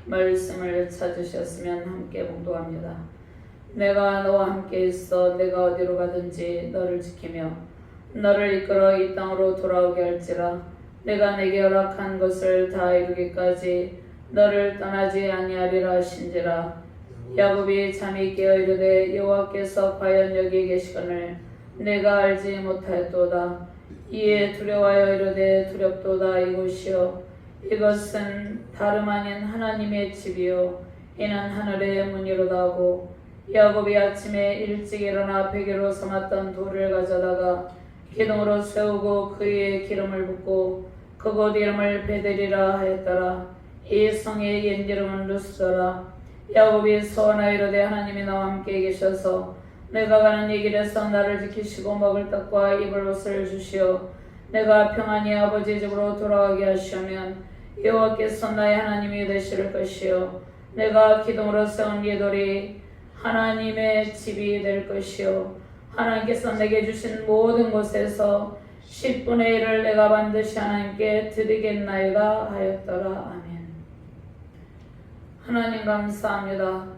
말씀을 찾으셨으면 함께 봉독합니다. 내가 너와 함께 있어 내가 어디로 가든지 너를 지키며 너를 이끌어 이 땅으로 돌아오게 할지라. 내가 내게 허락한 것을 다 이루기까지 너를 떠나지 아니하리라 하신지라. 야곱이 잠이 깨어 이르되 여호와께서 과연 여기 계시거늘 내가 알지 못하였도다. 이에 두려워하여 이르되 두렵도다. 이곳이요 이것은 다름 아닌 하나님의 집이요 이는 하늘의 문이로다 하고, 야곱이 아침에 일찍 일어나 베개로 삼았던 돌을 가져다가 기둥으로 세우고 그 위에 기름을 붓고 그곳 이름을 베델이라 하였더라. 이 성의 옛 이름은 루스더라. 야곱이 서원하여 이르되 하나님이 나와 함께 계셔서 내가 가는 이 길에서 나를 지키시고 먹을 떡과 입을 옷을 주시어 내가 평안히 아버지 집으로 돌아가게 하시면 여호와께서 나의 하나님이 되실 것이요 내가 기둥으로 세운 이 돌이 하나님의 집이 될 것이요 하나님께서 내게 주신 모든 곳에서 10분의 1을 내가 반드시 하나님께 드리겠나이다 하였더라. 아멘. 하나님 감사합니다.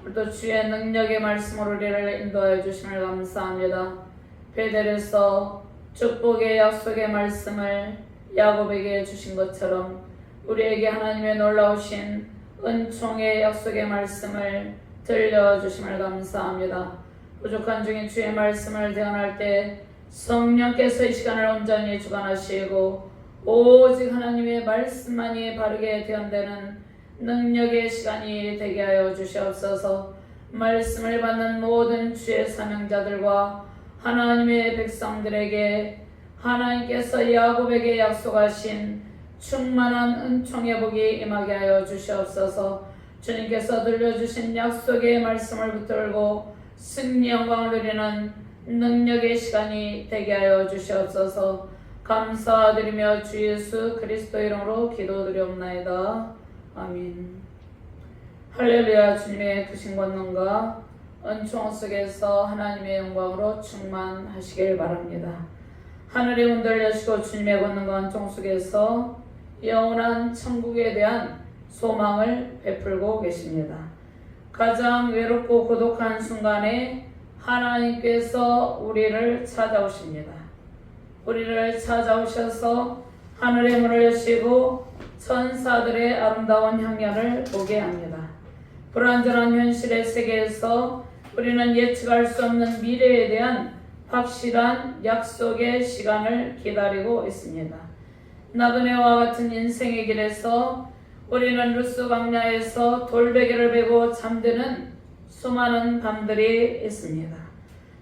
오늘도 주의 능력의 말씀으로 우리를 인도하여 주심을 감사합니다. 베델에서 축복의 약속의 말씀을 야곱에게 주신 것처럼 우리에게 하나님의 놀라우신 은총의 약속의 말씀을 들려주심을 감사합니다. 부족한 중에 주의 말씀을 대언할 때 성령께서 이 시간을 온전히 주관하시고 오직 하나님의 말씀만이 바르게 대언되는 능력의 시간이 되게 하여 주시옵소서. 말씀을 받는 모든 주의 사명자들과 하나님의 백성들에게 하나님께서 야곱에게 약속하신 충만한 은총의 복이 임하게 하여 주시옵소서. 주님께서 들려주신 약속의 말씀을 붙들고 승리 영광을 누리는 능력의 시간이 되게 하여 주시옵소서. 감사드리며 주 예수 그리스도 이름으로 기도드리옵나이다. 아멘. 할렐루야. 주님의 크신 권능과 은총 속에서 하나님의 영광으로 충만하시길 바랍니다. 하늘의 문들을 여시고 주님의 권능과 은총 속에서 영원한 천국에 대한 소망을 베풀고 계십니다. 가장 외롭고 고독한 순간에 하나님께서 우리를 찾아오십니다. 우리를 찾아오셔서 하늘의 문을 여시고 천사들의 아름다운 향연을 보게 합니다. 불완전한 현실의 세계에서 우리는 예측할 수 없는 미래에 대한 확실한 약속의 시간을 기다리고 있습니다. 나그네와 같은 인생의 길에서 우리는 루스 광야에서 돌베개를 베고 잠드는 수많은 밤들이 있습니다.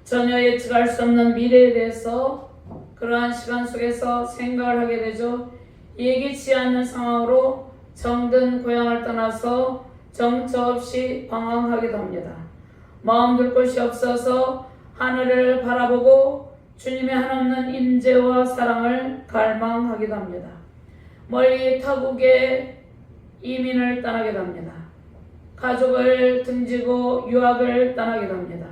전혀 예측할 수 없는 미래에 대해서 그러한 시간 속에서 생각을 하게 되죠. 예기치 않는 상황으로 정든 고향을 떠나서 정처 없이 방황하기도 합니다. 마음 둘 곳이 없어서 하늘을 바라보고 주님의 한없는 임재와 사랑을 갈망하기도 합니다. 멀리 타국에 이민을 떠나기도 합니다. 가족을 등지고 유학을 떠나기도 합니다.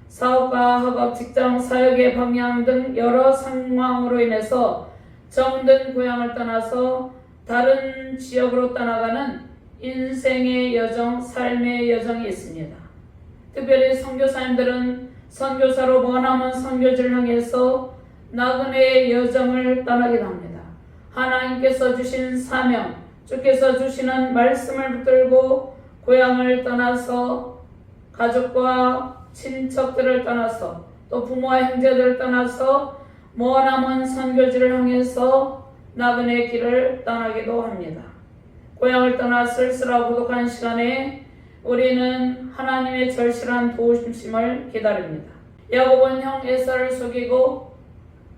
사업과 학업, 직장, 사역의 방향 등 여러 상황으로 인해서 정든 고향을 떠나서 다른 지역으로 떠나가는 인생의 여정, 삶의 여정이 있습니다. 특별히 선교사님들은 선교사로 머나먼 선교지를 향해서 나그네의 여정을 떠나기도 합니다. 하나님께서 주신 사명, 주께서 주시는 말씀을 붙들고 고향을 떠나서 가족과 친척들을 떠나서 또 부모와 형제들을 떠나서 머나먼 선교지를 향해서 나그네 길을 떠나기도 합니다. 고향을 떠나 쓸쓸하고 고독한 시간에 우리는 하나님의 절실한 도우심을 기다립니다. 야곱은 형 에사를 속이고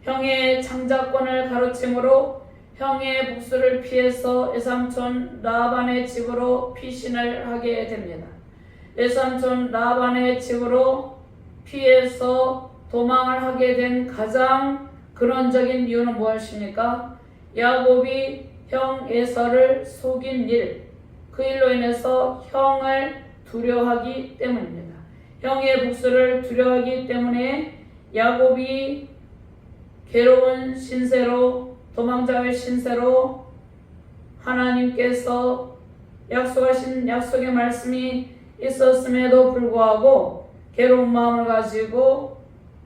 형의 장자권을 가로챈으로 형의 복수를 피해서 외삼촌 라반의 집으로 피신을 하게 됩니다. 외삼촌 라반의 집으로 피해서 도망을 하게 된 가장 근원적인 이유는 무엇입니까? 야곱이 형 에서를 속인 일, 그 일로 인해서 형을 두려워하기 때문입니다. 형의 복수를 두려워하기 때문에 야곱이 괴로운 신세로, 도망자의 신세로 하나님께서 약속하신 약속의 말씀이 있었음에도 불구하고 괴로운 마음을 가지고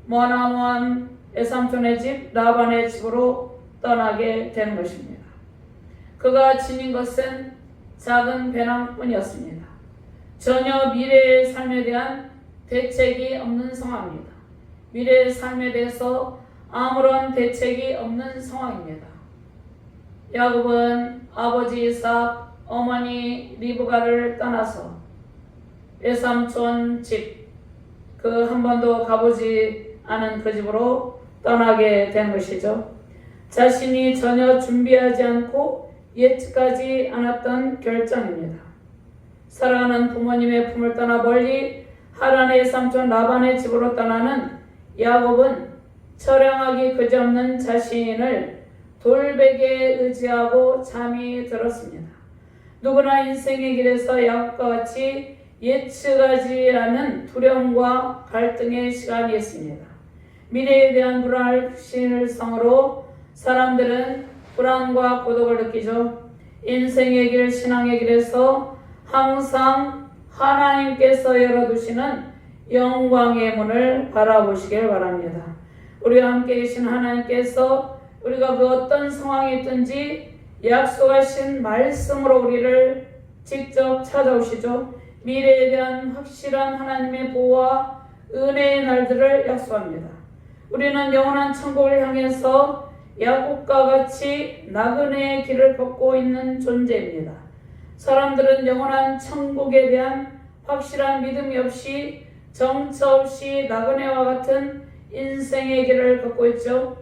머나먼 외삼촌의 집 라반의 집으로 떠나게 된 것입니다. 그가 지닌 것은 작은 배낭뿐이었습니다. 전혀 미래의 삶에 대한 대책이 없는 상황입니다. 미래의 삶에 대해서 아무런 대책이 없는 상황입니다. 야곱은 아버지 이삭, 어머니 리브가를 떠나서 외삼촌 집, 그 한 번도 가보지 않은 그 집으로 떠나게 된 것이죠. 자신이 전혀 준비하지 않고 예측하지 않았던 결정입니다. 사랑하는 부모님의 품을 떠나 멀리 하란의 삼촌 라반의 집으로 떠나는 야곱은 처량하기 그지없는 자신을 돌베개에 의지하고 잠이 들었습니다. 누구나 인생의 길에서 야곱과 같이 예측하지 않은 두려움과 갈등의 시간이 있습니다. 미래에 대한 불확실성으로 사람들은 불안과 고독을 느끼죠. 인생의 길, 신앙의 길에서 항상 하나님께서 열어두시는 영광의 문을 바라보시길 바랍니다. 우리와 함께 계신 하나님께서 우리가 그 어떤 상황이 있든지 약속하신 말씀으로 우리를 직접 찾아오시죠. 미래에 대한 확실한 하나님의 보호와 은혜의 날들을 약속합니다. 우리는 영원한 천국을 향해서 야곱과 같이 나그네의 길을 걷고 있는 존재입니다. 사람들은 영원한 천국에 대한 확실한 믿음이 없이 정처 없이 나그네와 같은 인생의 길을 걷고 있죠.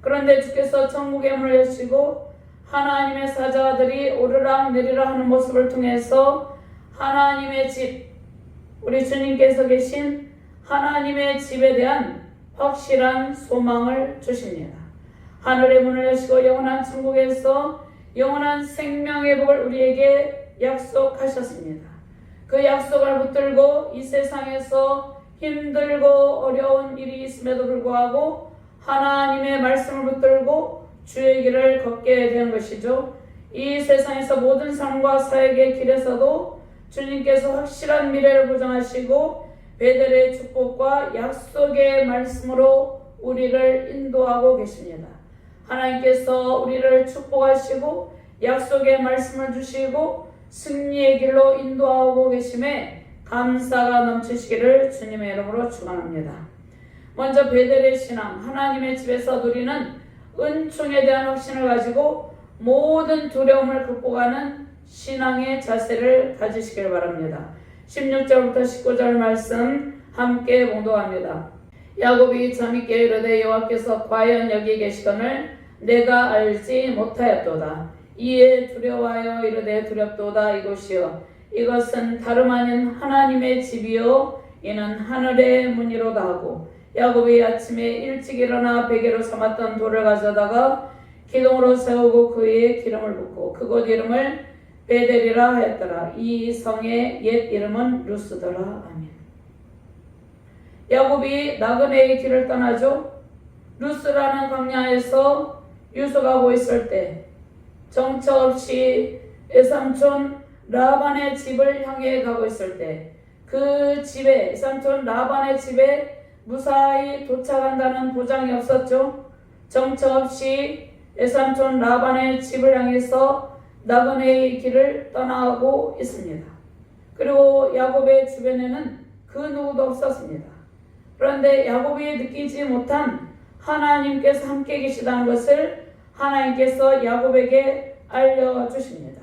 그런데 주께서 천국의 문을 여시고 하나님의 사자들이 오르락 내리락 하는 모습을 통해서 하나님의 집, 우리 주님께서 계신 하나님의 집에 대한 확실한 소망을 주십니다. 하늘의 문을 여시고 영원한 천국에서 영원한 생명의 복을 우리에게 약속하셨습니다. 그 약속을 붙들고 이 세상에서 힘들고 어려운 일이 있음에도 불구하고 하나님의 말씀을 붙들고 주의 길을 걷게 되는 것이죠. 이 세상에서 모든 삶과 사역의 길에서도 주님께서 확실한 미래를 보장하시고 베델의 축복과 약속의 말씀으로 우리를 인도하고 계십니다. 하나님께서 우리를 축복하시고 약속의 말씀을 주시고 승리의 길로 인도하고 계심에 감사가 넘치시기를 주님의 이름으로 축원합니다. 먼저 베델의 신앙, 하나님의 집에서 누리는 은총에 대한 확신을 가지고 모든 두려움을 극복하는 신앙의 자세를 가지시길 바랍니다. 16절부터 19절 말씀 함께 봉독합니다. 야곱이 잠이 깨 이르되 여호와께서 과연 여기 계시거늘 내가 알지 못하였도다. 이에 두려워하여 이르되 두렵도다. 이곳이여 이것은 다름 아닌 하나님의 집이요 이는 하늘의 문이로다 하고 야곱이 아침에 일찍 일어나 베개로 삼았던 돌을 가져다가 기둥으로 세우고 그 위에 기름을 붓고 그곳 이름을 베델이라 하였더라. 이 성의 옛 이름은 루스더라. 아멘. 야곱이 나그네의 길을 떠나죠. 루스라는 광야에서 유숙하고 있을 때 정처 없이 외삼촌 라반의 집을 향해 가고 있을 때 그 집에 외삼촌 라반의 집에 무사히 도착한다는 보장이 없었죠. 정처 없이 외삼촌 라반의 집을 향해서 나그네의 길을 떠나고 있습니다. 그리고 야곱의 주변에는 그 누구도 없었습니다. 그런데 야곱이 느끼지 못한 하나님께서 함께 계시다는 것을 하나님께서 야곱에게 알려주십니다.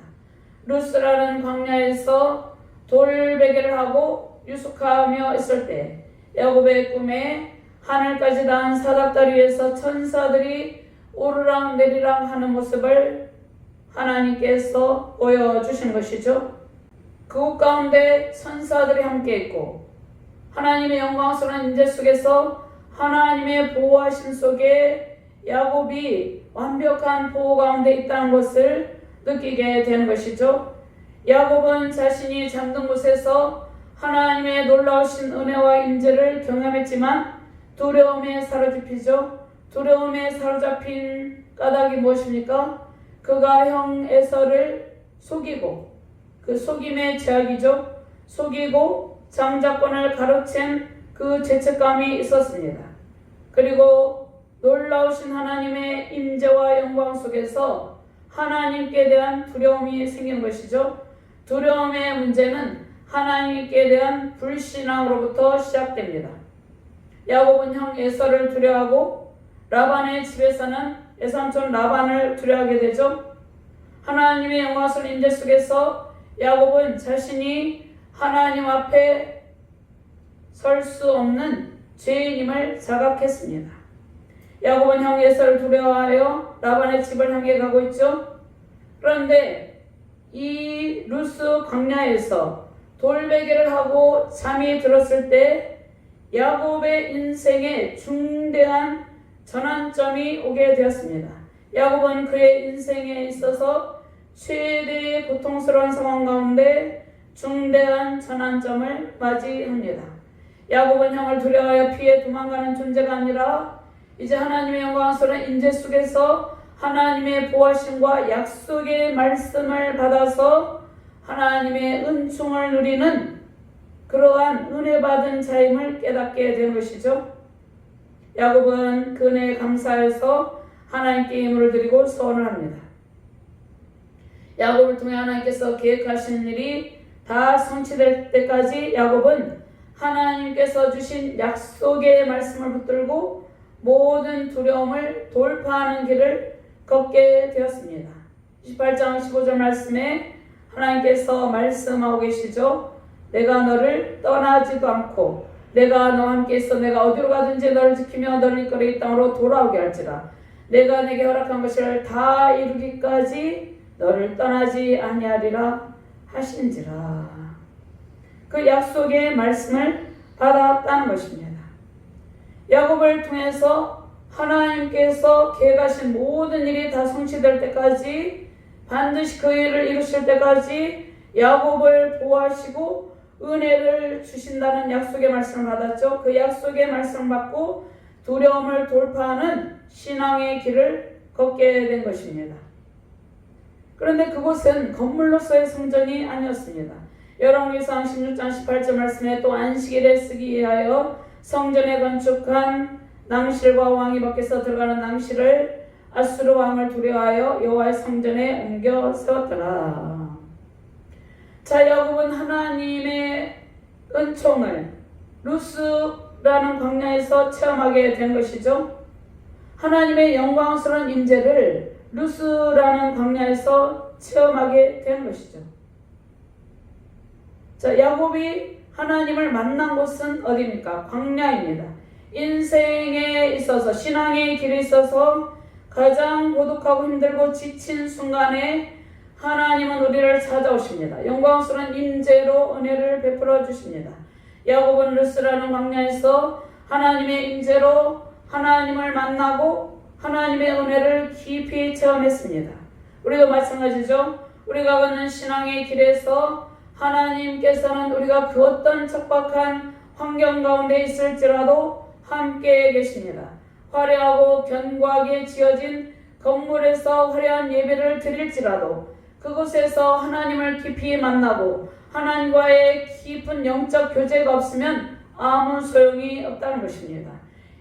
루스라는 광야에서 돌베개를 하고 유숙하며 있을 때 야곱의 꿈에 하늘까지 닿은 사닥다리 위에서 천사들이 오르락 내리락 하는 모습을 하나님께서 보여주신 것이죠. 그곳 가운데 천사들이 함께 있고 하나님의 영광스러운 임재 속에서 하나님의 보호하심 속에 야곱이 완벽한 보호 가운데 있다는 것을 느끼게 되는 것이죠. 야곱은 자신이 잠든 곳에서 하나님의 놀라우신 은혜와 임재를 경험했지만 두려움에 사로잡히죠. 두려움에 사로잡힌 까닭이 무엇입니까? 그가 형 에서를 속이고 그 속임의 죄악이죠. 속이고 장자권을 가로챈 그 죄책감이 있었습니다. 그리고 놀라우신 하나님의 임재와 영광 속에서 하나님께 대한 두려움이 생기는 것이죠. 두려움의 문제는 하나님께 대한 불신앙으로부터 시작됩니다. 야곱은 형 에서를 두려워하고 라반의 집에서는 외삼촌 라반을 두려워하게 되죠. 하나님의 영광스러운 임재 속에서 야곱은 자신이 하나님 앞에 설 수 없는 죄인임을 자각했습니다. 야곱은 형 에서를 두려워하여 라반의 집을 향해 가고 있죠. 그런데 이 루스 광야에서 돌베개를 하고 잠이 들었을 때 야곱의 인생에 중대한 전환점이 오게 되었습니다. 야곱은 그의 인생에 있어서 최대의 고통스러운 상황 가운데 중대한 전환점을 맞이합니다. 야곱은 형을 두려워하여 피해 도망가는 존재가 아니라 이제 하나님의 영광스러운 임재 속에서 하나님의 보호하심과 약속의 말씀을 받아서 하나님의 은총을 누리는 그러한 은혜 받은 자임을 깨닫게 된 것이죠. 야곱은 그 은혜에 감사해서 하나님께 예물을 드리고 서원을 합니다. 야곱을 통해 하나님께서 계획하신 일이 다 성취될 때까지 야곱은 하나님께서 주신 약속의 말씀을 붙들고 모든 두려움을 돌파하는 길을 걷게 되었습니다. 28장 15절 말씀에 하나님께서 말씀하고 계시죠. 내가 너를 떠나지도 않고 내가 너와 함께 있어 내가 어디로 가든지 너를 지키며 너를 이끌어 이 땅으로 돌아오게 할지라. 내가 내게 허락한 것을 다 이루기까지 너를 떠나지 아니하리라 하신지라. 그 약속의 말씀을 받았다는 것입니다. 야곱을 통해서 하나님께서 계획하신 모든 일이 다 성취될 때까지 반드시 그 일을 이루실 때까지 야곱을 보호하시고 은혜를 주신다는 약속의 말씀을 받았죠. 그 약속의 말씀을 받고 두려움을 돌파하는 신앙의 길을 걷게 된 것입니다. 그런데 그곳은 건물로서의 성전이 아니었습니다. 열왕기상 16장 18절 말씀에 또 안식일에 쓰기 위하여 성전에 건축한 낭실과 왕이 밖에서 들어가는 낭실을 아수르 왕을 두려워하여 여호와의 성전에 옮겨 세웠더라. 자, 야곱은 하나님의 은총을 루스라는 광야에서 체험하게 된 것이죠. 하나님의 영광스러운 임재를 루스라는 광야에서 체험하게 된 것이죠. 자, 야곱이 하나님을 만난 곳은 어디입니까? 광야입니다. 인생에 있어서 신앙의 길에 있어서 가장 고독하고 힘들고 지친 순간에 하나님은 우리를 찾아오십니다. 영광스러운 임재로 은혜를 베풀어 주십니다. 야곱은 루스라는 광야에서 하나님의 임재로 하나님을 만나고 하나님의 은혜를 깊이 체험했습니다. 우리도 마찬가지죠. 우리가 걷는 신앙의 길에서 하나님께서는 우리가 그 어떤 척박한 환경 가운데 있을지라도 함께 계십니다. 화려하고 견고하게 지어진 건물에서 화려한 예배를 드릴지라도 그곳에서 하나님을 깊이 만나고 하나님과의 깊은 영적 교제가 없으면 아무 소용이 없다는 것입니다.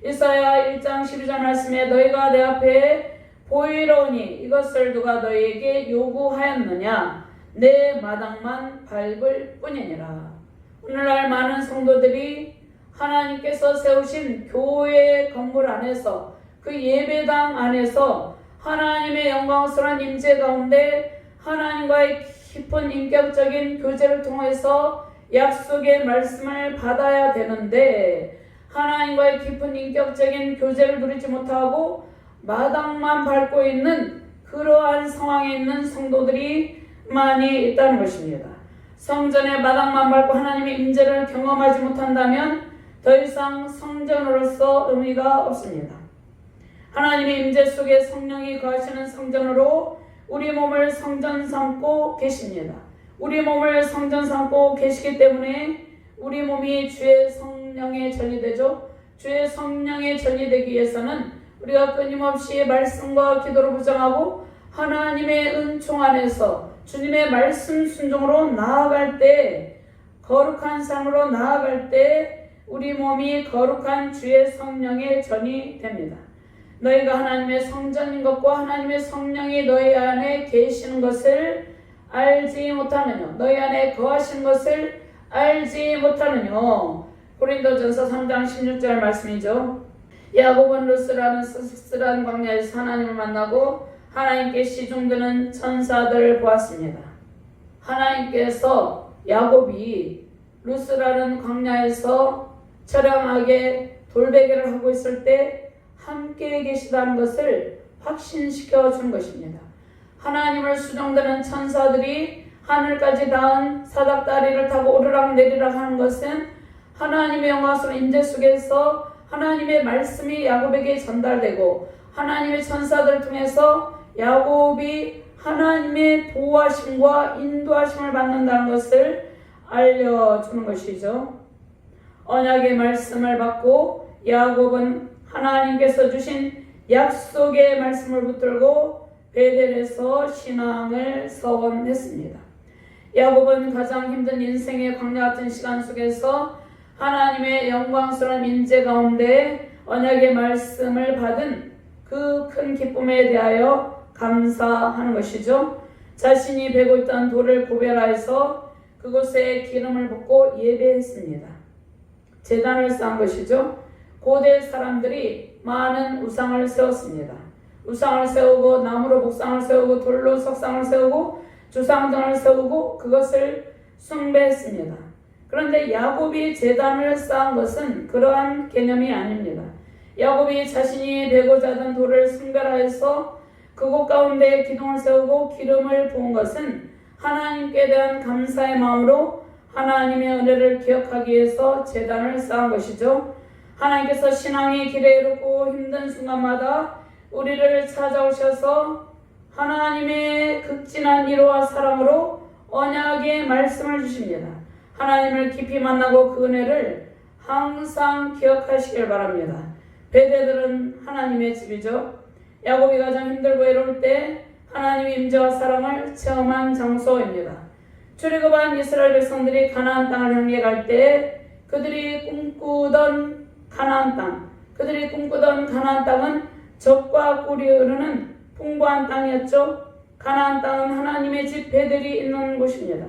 이사야 1장 12절 말씀에 너희가 내 앞에 보이러오니 이것을 누가 너희에게 요구하였느냐 내 마당만 밟을 뿐이니라. 오늘날 많은 성도들이 하나님께서 세우신 교회 건물 안에서 그 예배당 안에서 하나님의 영광스러운 임재 가운데 하나님과의 깊은 인격적인 교제를 통해서 약속의 말씀을 받아야 되는데 하나님과의 깊은 인격적인 교제를 누리지 못하고 마당만 밟고 있는 그러한 상황에 있는 성도들이 많이 있다는 것입니다. 성전의 마당만 밟고 하나님의 임재를 경험하지 못한다면 더 이상 성전으로서 의미가 없습니다. 하나님의 임재 속에 성령이 거하시는 성전으로 우리 몸을 성전 삼고 계십니다. 우리 몸을 성전 삼고 계시기 때문에 우리 몸이 주의 성령에 전이되죠. 주의 성령에 전이되기 위해서는 우리가 끊임없이 말씀과 기도로 부정하고 하나님의 은총 안에서 주님의 말씀 순종으로 나아갈 때, 거룩한 삶으로 나아갈 때 우리 몸이 거룩한 주의 성령의 전이 됩니다. 너희가 하나님의 성전인 것과 하나님의 성령이 너희 안에 계시는 것을 알지 못하느냐. 너희 안에 거하신 것을 알지 못하느냐. 고린도전서 3장 16절 말씀이죠. 야곱은 루스라는 쓸쓸한 광야에서 하나님을 만나고 하나님께 시중드는 천사들을 보았습니다. 하나님께서 야곱이 루스라는 광야에서 처량하게 돌베개를 하고 있을 때 함께 계시다는 것을 확신시켜 준 것입니다. 하나님을 수종드는 천사들이 하늘까지 닿은 사닥다리를 타고 오르락 내리락 하는 것은 하나님의 영광스러운 임재 속에서 하나님의 말씀이 야곱에게 전달되고 하나님의 천사들을 통해서 야곱이 하나님의 보호하심과 인도하심을 받는다는 것을 알려주는 것이죠. 언약의 말씀을 받고 야곱은 하나님께서 주신 약속의 말씀을 붙들고 베델에서 신앙을 서원했습니다. 야곱은 가장 힘든 인생의 광야 같은 시간 속에서 하나님의 영광스러운 임재 가운데 언약의 말씀을 받은 그 큰 기쁨에 대하여 감사하는 것이죠. 자신이 베고 있던 돌을 구별하여서 그곳에 기름을 붓고 예배했습니다. 제단을 쌓은 것이죠. 고대 사람들이 많은 우상을 세웠습니다. 우상을 세우고 나무로 목상을 세우고 돌로 석상을 세우고 주상 등을 세우고 그것을 숭배했습니다. 그런데 야곱이 제단을 쌓은 것은 그러한 개념이 아닙니다. 야곱이 자신이 베고자 하던 돌을 순별하여서 그곳 가운데 기둥을 세우고 기름을 부은 것은 하나님께 대한 감사의 마음으로 하나님의 은혜를 기억하기 위해서 제단을 쌓은 것이죠. 하나님께서 신앙의 길에 이르고 힘든 순간마다 우리를 찾아오셔서 하나님의 극진한 위로와 사랑으로 언약의 말씀을 주십니다. 하나님을 깊이 만나고 그 은혜를 항상 기억하시길 바랍니다. 베델은 하나님의 집이죠. 야곱이 가장 힘들고 외로울 때 하나님의 임재와 사랑을 체험한 장소입니다. 출애굽한 이스라엘 백성들이 가나안 땅을 향해 갈 때 그들이 꿈꾸던 가나안 땅은 젖과 꿀이 흐르는 풍부한 땅이었죠. 가나안 땅은 하나님의 집 베델이 있는 곳입니다.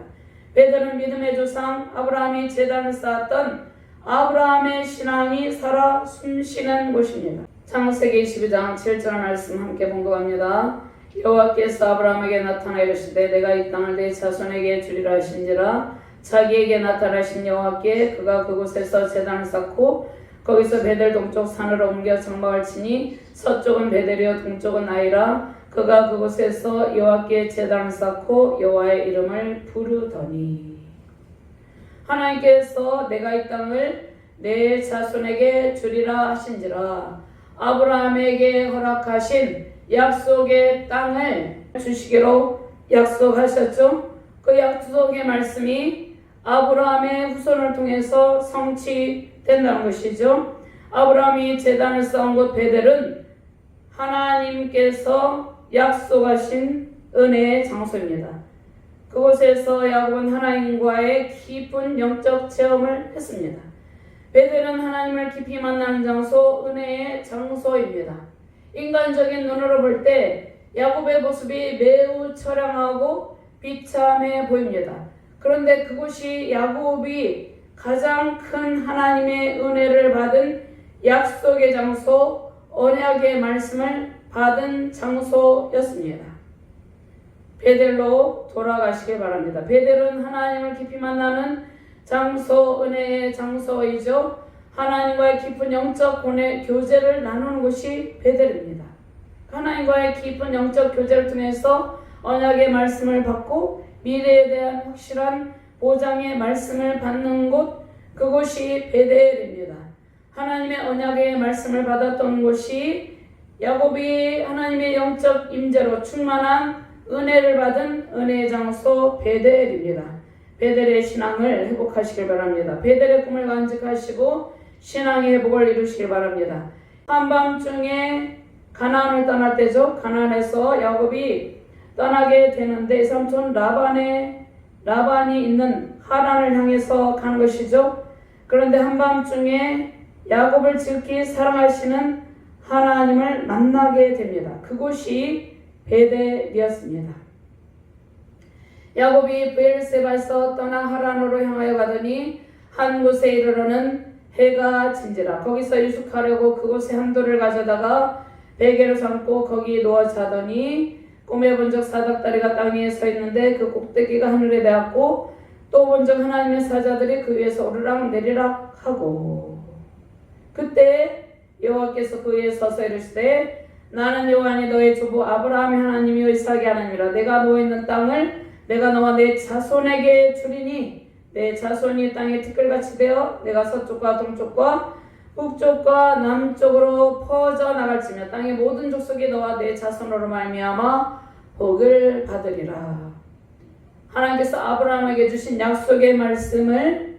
베델은 믿음의 조상 아브라함이 제단을 쌓았던 아브라함의 신앙이 살아 숨쉬는 곳입니다. 창세기 22장 7절 말씀 함께 봉독합니다. 여호와께서 아브라함에게 나타나 이르시되 내가 이 땅을 네 자손에게 주리라 하신지라. 자기에게 나타나신 여호와께 그가 그곳에서 제단을 쌓고 거기서 베델 동쪽 산으로 옮겨 장막을 치니 서쪽은 베델이요 동쪽은 아이라. 그가 그곳에서 여호와께 제단을 쌓고 여호와의 이름을 부르더니. 하나님께서 내가 이 땅을 내 자손에게 주리라 하신지라. 아브라함에게 허락하신 약속의 땅을 주시기로 약속하셨죠. 그 약속의 말씀이 아브라함의 후손을 통해서 성취된다는 것이죠. 아브라함이 제단을 쌓은 곳 베델은 하나님께서 약속하신 은혜의 장소입니다. 그곳에서 야곱은 하나님과의 깊은 영적 체험을 했습니다. 베델은 하나님을 깊이 만나는 장소, 은혜의 장소입니다. 인간적인 눈으로 볼 때 야곱의 모습이 매우 처량하고 비참해 보입니다. 그런데 그곳이 야곱이 가장 큰 하나님의 은혜를 받은 약속의 장소, 언약의 말씀을 받은 장소였습니다. 베델로 돌아가시길 바랍니다. 베델은 하나님을 깊이 만나는 장소, 은혜의 장소이죠. 하나님과의 깊은 영적 교제를 나누는 곳이 베델입니다. 하나님과의 깊은 영적 교제를 통해서 언약의 말씀을 받고 미래에 대한 확실한 보장의 말씀을 받는 곳, 그곳이 베델입니다. 하나님의 언약의 말씀을 받았던 곳이 야곱이 하나님의 영적 임재로 충만한 은혜를 받은 은혜의 장소 베델입니다. 베델의 신앙을 회복하시길 바랍니다. 베델의 꿈을 간직하시고 신앙의 회복을 이루시길 바랍니다. 한밤중에 가나안을 떠날 때죠. 가나안에서 야곱이 떠나게 되는데 삼촌 라반이 있는 하란을 향해서 가는 것이죠. 그런데 한밤중에 야곱을 지극히 사랑하시는 하나님을 만나게 됩니다. 그곳이 베델이었습니다. 야곱이 브엘세바에서 떠나 하란으로 향하여 가더니 한 곳에 이르러는 해가 진지라. 거기서 유숙하려고 그곳에 한 돌을 가져다가 베개로 삼고 거기 누워 자더니 꿈에 본 적 사닥다리가 땅 위에 서 있는데 그 꼭대기가 하늘에 닿았고 또 본 적 하나님의 사자들이 그 위에서 오르락 내리락 하고 그때 여호와께서 그 위에 서서 이르시되 나는 여호와니 너의 조부 아브라함의 하나님이요 이삭의 하나님이라. 내가 누워있는 땅을 내가 너와 내 자손에게 주리니 내 자손이 땅에 티끌같이 되어 내가 서쪽과 동쪽과 북쪽과 남쪽으로 퍼져 나갈지며 땅의 모든 족속이 너와 내 자손으로 말미암아 복을 받으리라. 하나님께서 아브라함에게 주신 약속의 말씀을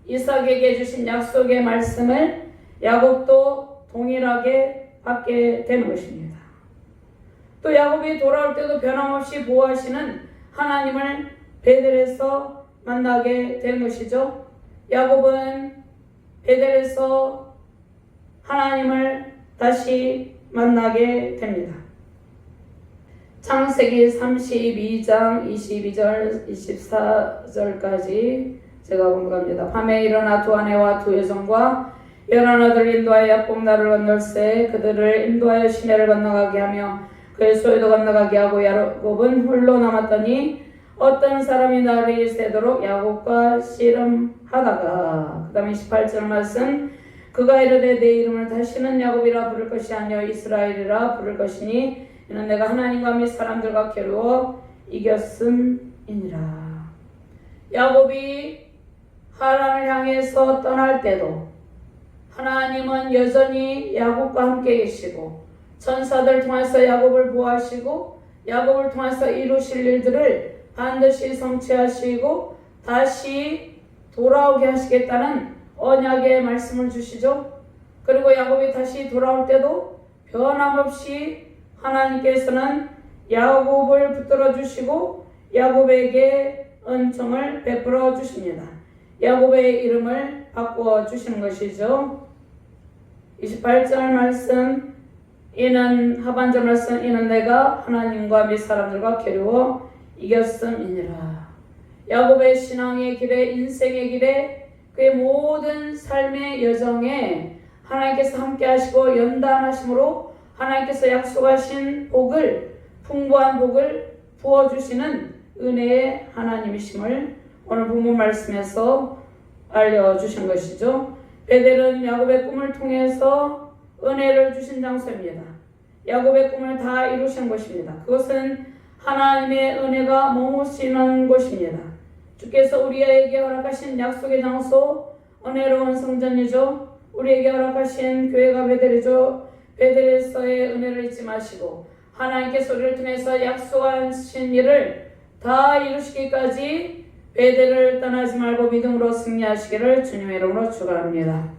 이삭에게 주신 약속의 말씀을 야곱도 동일하게 받게 되는 것입니다. 또 야곱이 돌아올 때도 변함없이 보호하시는 하나님을 베델에서 만나게 되는 것이죠. 야곱은 베델에서 하나님을 다시 만나게 됩니다. 창세기 32장 22절 24절까지 제가 공부합니다. 밤에 일어나 두 아내와 두 여종과 11아들을 인도하여 야복 나를 건널세 그들을 인도하여 시내를 건너가게 하며 그의 소유도 건너가게 하고 야곱은 홀로 남았더니 어떤 사람이 나를 세도록 야곱과 씨름하다가 그 다음에 28절 말씀 그가 이르되 내 이름을 다시는 야곱이라 부를 것이 아니요 이스라엘이라 부를 것이니 이는 내가 하나님과 및 사람들과 겨루어 이겼음이니라. 야곱이 하란을 향해서 떠날 때도 하나님은 여전히 야곱과 함께 계시고 천사들 통해서 야곱을 보호하시고 야곱을 통해서 이루실 일들을 반드시 성취하시고 다시 돌아오게 하시겠다는 언약의 말씀을 주시죠. 그리고 야곱이 다시 돌아올 때도 변함없이 하나님께서는 야곱을 붙들어 주시고 야곱에게 은총을 베풀어 주십니다. 야곱의 이름을 바꾸어 주시는 것이죠. 28절 말씀 이는 하반절 말씀 이는 내가 하나님과 및 사람들과 겨루어 이겼음이니라. 야곱의 신앙의 길에 인생의 길에 그의 모든 삶의 여정에 하나님께서 함께 하시고 연단하심으로 하나님께서 약속하신 복을 풍부한 복을 부어주시는 은혜의 하나님이심을 오늘 본문 말씀에서 알려주신 것이죠. 베델은 야곱의 꿈을 통해서 은혜를 주신 장소입니다. 야곱의 꿈을 다 이루신 것입니다. 그것은 하나님의 은혜가 머무시는 곳입니다. 주께서 우리에게 허락하신 약속의 장소, 은혜로운 성전이죠. 우리에게 허락하신 교회가 베델이죠. 베델에서의 은혜를 잊지 마시고 하나님께서 우리를 통해서 약속하신 일을 다 이루시기까지 베델을 떠나지 말고 믿음으로 승리하시기를 주님의 이름으로 축원합니다.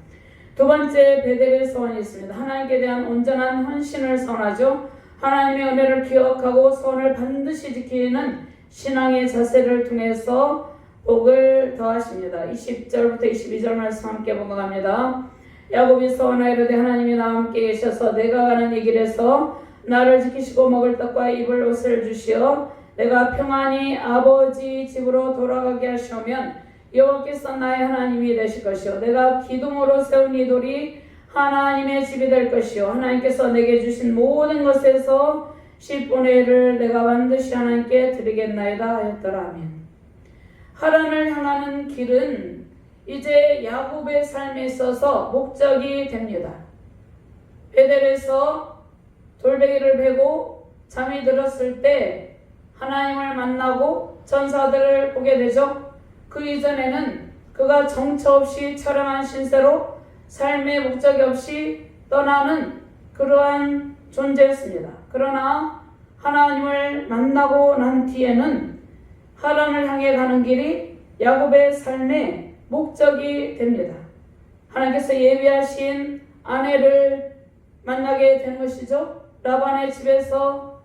두 번째 베델의 소원이 있습니다. 하나님께 대한 온전한 헌신을 선하죠. 하나님의 은혜를 기억하고 소원을 반드시 지키는 신앙의 자세를 통해서 복을 더하십니다. 20절부터 22절 말씀 함께 봉독합니다. 야곱이 소원하여 이르되 하나님이 나와 함께 계셔서 내가 가는 이 길에서 나를 지키시고 먹을 떡과 입을 옷을 주시어 내가 평안히 아버지 집으로 돌아가게 하시오면 여호와께서 나의 하나님이 되실 것이요 내가 기둥으로 세운 이 돌이 하나님의 집이 될 것이요 하나님께서 내게 주신 모든 것에서 10분의 1을 내가 반드시 하나님께 드리겠나이다 하였더라. 아멘. 하란을 향하는 길은 이제 야곱의 삶에 있어서 목적이 됩니다. 베델에서 돌베개를 베고 잠이 들었을 때 하나님을 만나고 천사들을 보게 되죠. 그 이전에는 그가 정처 없이 처량한 신세로 삶의 목적이 없이 떠나는 그러한 존재였습니다. 그러나 하나님을 만나고 난 뒤에는 하란을 향해 가는 길이 야곱의 삶의 목적이 됩니다. 하나님께서 예비하신 아내를 만나게 된 것이죠. 라반의 집에서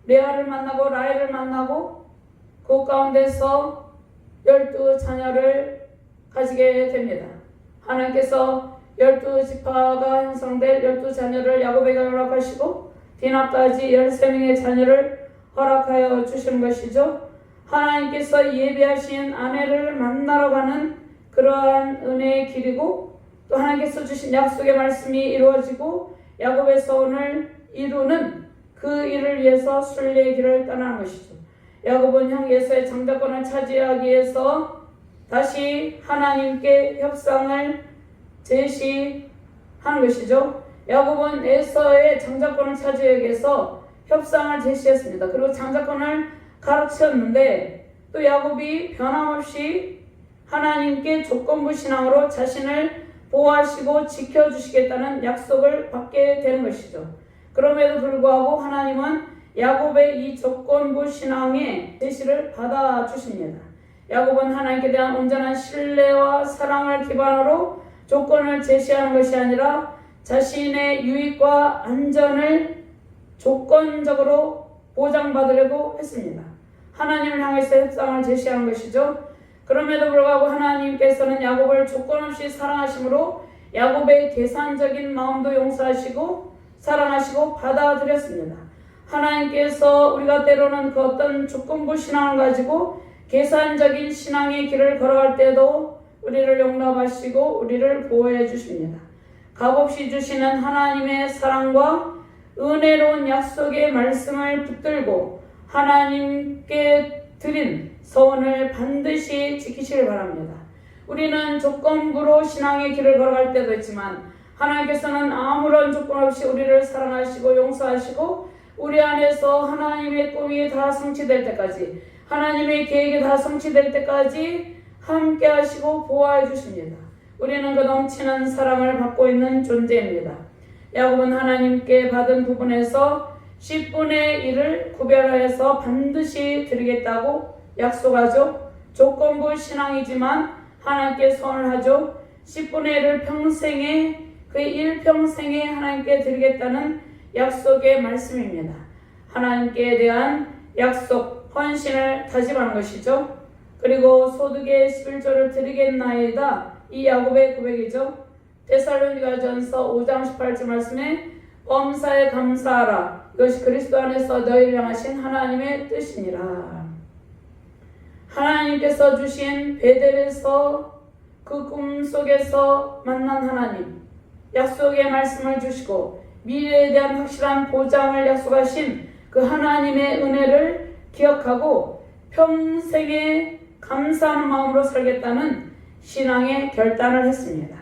레아를 만나고 라헬을 만나고 그 가운데서 12자녀를 가지게 됩니다. 하나님께서 12지파가 형성될 12자녀를 야곱에게 허락하시고 디나까지 13명의 자녀를 허락하여 주신 것이죠. 하나님께서 예비하신 아내를 만나러 가는 그러한 은혜의 길이고 또 하나님께서 주신 약속의 말씀이 이루어지고 야곱의 소원을 이루는 그 일을 위해서 순례의 길을 떠나는 것이죠. 야곱은 형 에서의 장자권을 차지하기 위해서 다시 하나님께 협상을 제시하는 것이죠. 야곱은 에서의 장자권을 차지하기 위해서 협상을 제시했습니다. 그리고 장자권을 가르쳤는데 또 야곱이 변함없이 하나님께 조건부 신앙으로 자신을 보호하시고 지켜주시겠다는 약속을 받게 되는 것이죠. 그럼에도 불구하고 하나님은 야곱의 이 조건부 신앙의 제시를 받아주십니다. 야곱은 하나님께 대한 온전한 신뢰와 사랑을 기반으로 조건을 제시하는 것이 아니라 자신의 유익과 안전을 조건적으로 보장받으려고 했습니다. 하나님을 향해서 협상을 제시하는 것이죠. 그럼에도 불구하고 하나님께서는 야곱을 조건 없이 사랑하심으로 야곱의 계산적인 마음도 용서하시고 사랑하시고 받아들였습니다. 하나님께서 우리가 때로는 그 어떤 조건부 신앙을 가지고 계산적인 신앙의 길을 걸어갈 때도 우리를 용납하시고 우리를 보호해 주십니다. 값없이 주시는 하나님의 사랑과 은혜로운 약속의 말씀을 붙들고 하나님께 드린 소원을 반드시 지키시길 바랍니다. 우리는 조건부로 신앙의 길을 걸어갈 때도 있지만 하나님께서는 아무런 조건 없이 우리를 사랑하시고 용서하시고 우리 안에서 하나님의 꿈이 다 성취될 때까지 하나님의 계획이 다 성취될 때까지 함께 하시고 보호해 주십니다. 우리는 그 넘치는 사랑을 받고 있는 존재입니다. 야곱은 하나님께 받은 부분에서 10분의 1을 구별하여서 반드시 드리겠다고 약속하죠. 조건부 신앙이지만 하나님께 소원을 하죠. 10분의 1을 평생에 그 일평생에 하나님께 드리겠다는 약속의 말씀입니다. 하나님께 대한 약속, 헌신을 다짐하는 것이죠. 그리고 소득의 11조를 드리겠나이다. 이 야곱의 고백이죠. 데살로니가전서 5장 18절 말씀에 범사에 감사하라. 이것이 그리스도 안에서 너희를 향하신 하나님의 뜻이니라. 하나님께서 주신 베델에서 그 꿈속에서 만난 하나님, 약속의 말씀을 주시고 미래에 대한 확실한 보장을 약속하신 그 하나님의 은혜를 기억하고 평생에 감사하는 마음으로 살겠다는 신앙의 결단을 했습니다.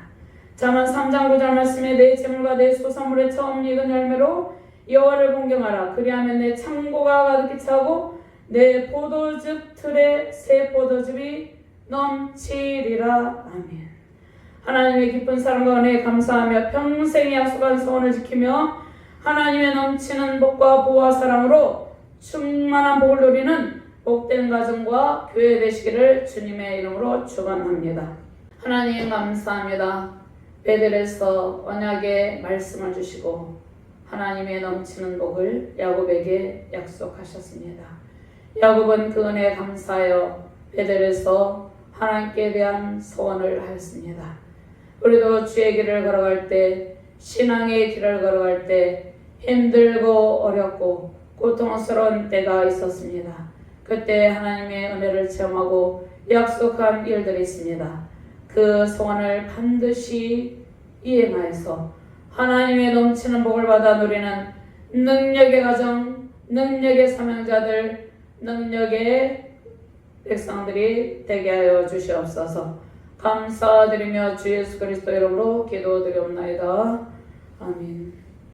잠언 3장 9절 말씀에 내 재물과 내 소산물의 처음 익은 열매로 여호와를 공경하라. 그리하면 내 창고가 가득히 차고 내 포도즙 틀에 새 포도즙이 넘치리라. 아멘. 하나님의 깊은 사랑과 은혜에 감사하며 평생에 약속한 소원을 지키며 하나님의 넘치는 복과 보호와 사랑으로 충만한 복을 누리는 복된 가정과 교회 되시기를 주님의 이름으로 축원합니다. 하나님 감사합니다. 베델에서 언약의 말씀을 주시고 하나님의 넘치는 복을 야곱에게 약속하셨습니다. 야곱은 그 은혜에 감사하여 베델에서 하나님께 대한 소원을 하였습니다. 우리도 주의 길을 걸어갈 때, 신앙의 길을 걸어갈 때 힘들고 어렵고 고통스러운 때가 있었습니다. 그때 하나님의 은혜를 체험하고 약속한 일들이 있습니다. 그 소원을 반드시 이행하여서 하나님의 넘치는 복을 받아 누리는 능력의 가정, 능력의 사명자들, 능력의 백성들이 되게 하여 주시옵소서. 감사드리며 주 예수 그리스도 이름으로 기도드리옵나이다. 아멘.